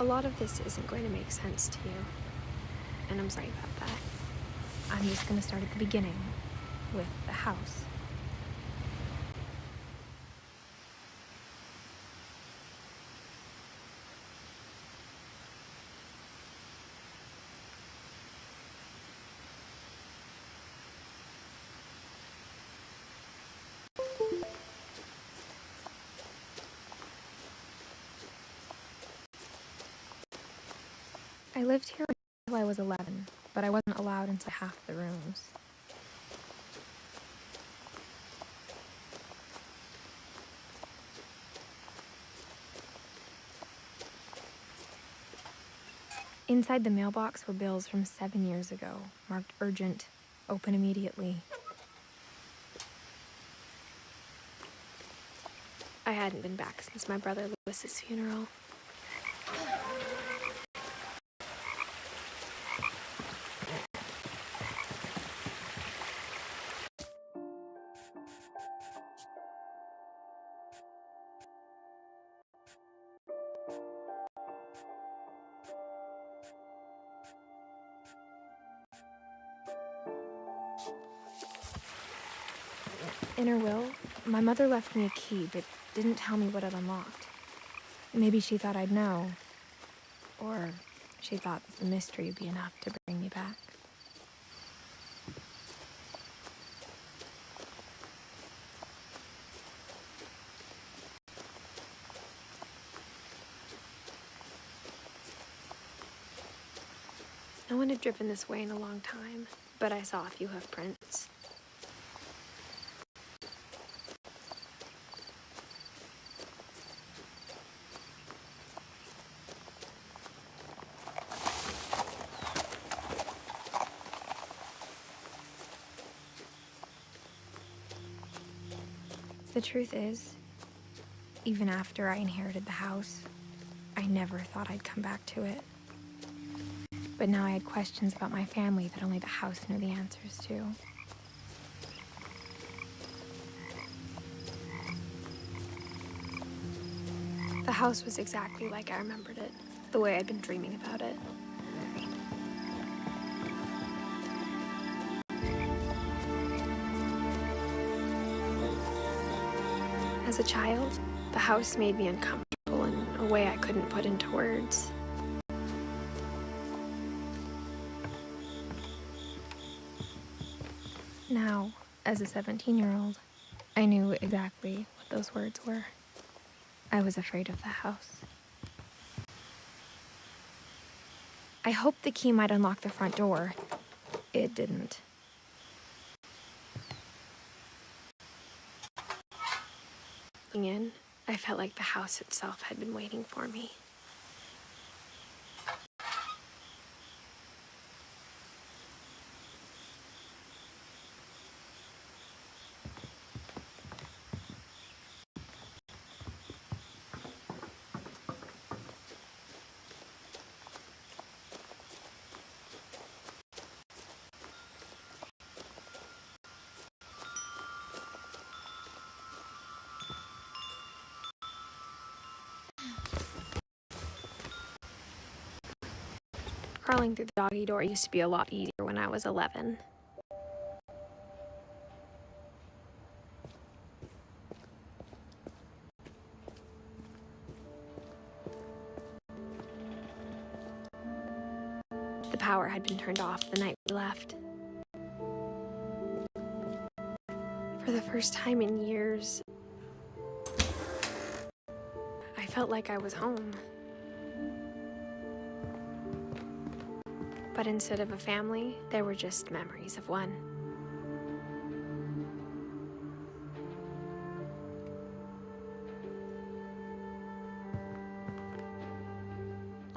A lot of this isn't going to make sense to you, and I'm sorry about that. I'm just going to start at the beginning, with the house. I lived here until I was 11, but I wasn't allowed into half the rooms. Inside the mailbox were bills from 7 years ago, marked urgent, open immediately. I hadn't been back since my brother Lewis's funeral. In her will, my mother left me a key, but didn't tell me what it unlocked. Maybe she thought I'd know. Or she thought that the mystery would be enough to bring me back. No one had driven this way in a long time, but I saw a few hoof prints. The truth is, even after I inherited the house, I never thought I'd come back to it. But now I had questions about my family that only the house knew the answers to. The house was exactly like I remembered it, the way I'd been dreaming about it. As a child, the house made me uncomfortable in a way I couldn't put into words. Now, as a 17-year-old, I knew exactly what those words were. I was afraid of the house. I hoped the key might unlock the front door. It didn't. Looking in, I felt like the house itself had been waiting for me. Crawling through the doggy door used to be a lot easier when I was 11. The power had been turned off the night we left. For the first time in years, I felt like I was home. But instead of a family, there were just memories of one.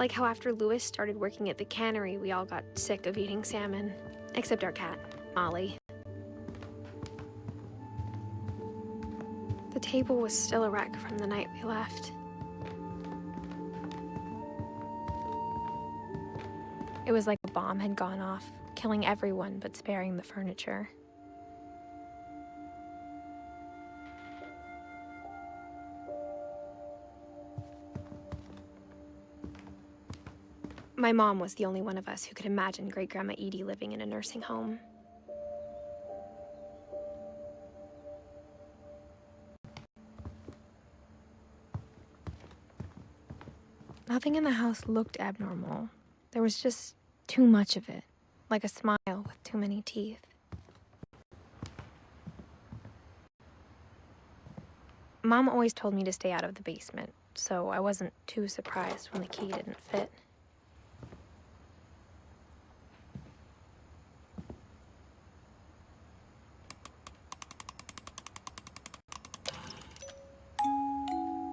Like how after Lewis started working at the cannery, we all got sick of eating salmon, except our cat, Molly. The table was still a wreck from the night we left. It was like a bomb had gone off, killing everyone but sparing the furniture. My mom was the only one of us who could imagine Great-Grandma Edie living in a nursing home. Nothing in the house looked abnormal. There was just too much of it, like a smile with too many teeth. Mom always told me to stay out of the basement, so I wasn't too surprised when the key didn't fit.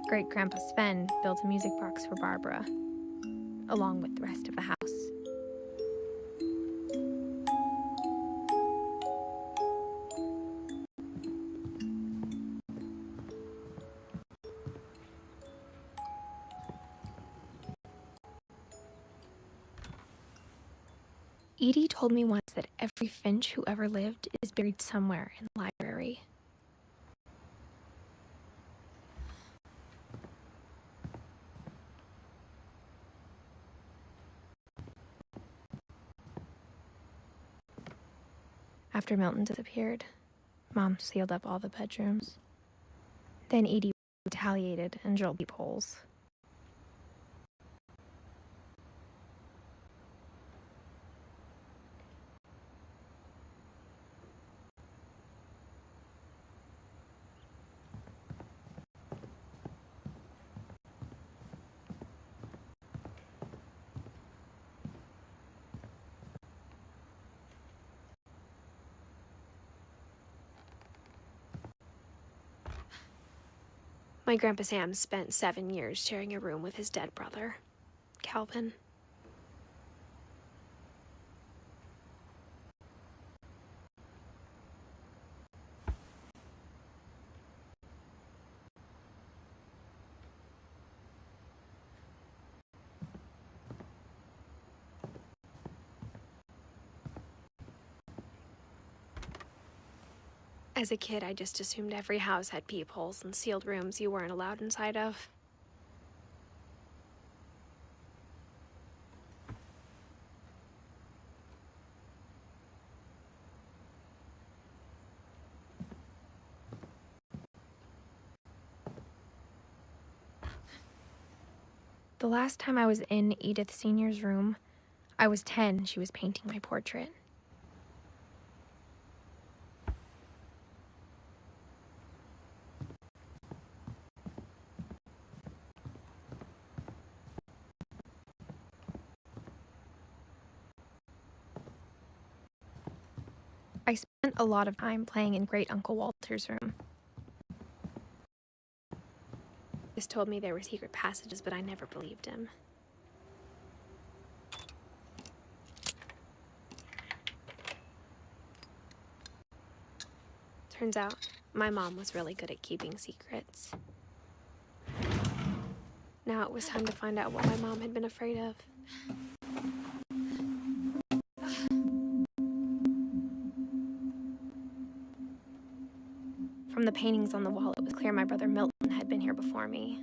Great-Grandpa Sven built a music box for Barbara, along with the rest of the house. Edie told me once that every Finch who ever lived is buried somewhere in the library. After Milton disappeared, Mom sealed up all the bedrooms. Then Edie retaliated and drilled deep holes. My Grandpa Sam spent 7 years sharing a room with his dead brother, Calvin. As a kid, I just assumed every house had peepholes and sealed rooms you weren't allowed inside of. The last time I was in Edith Sr.'s room, I was 10 and she was painting my portrait. I spent a lot of time playing in Great Uncle Walter's room. He told me there were secret passages, but I never believed him. Turns out, my mom was really good at keeping secrets. Now it was time to find out what my mom had been afraid of. From the paintings on the wall, it was clear my brother Milton had been here before me.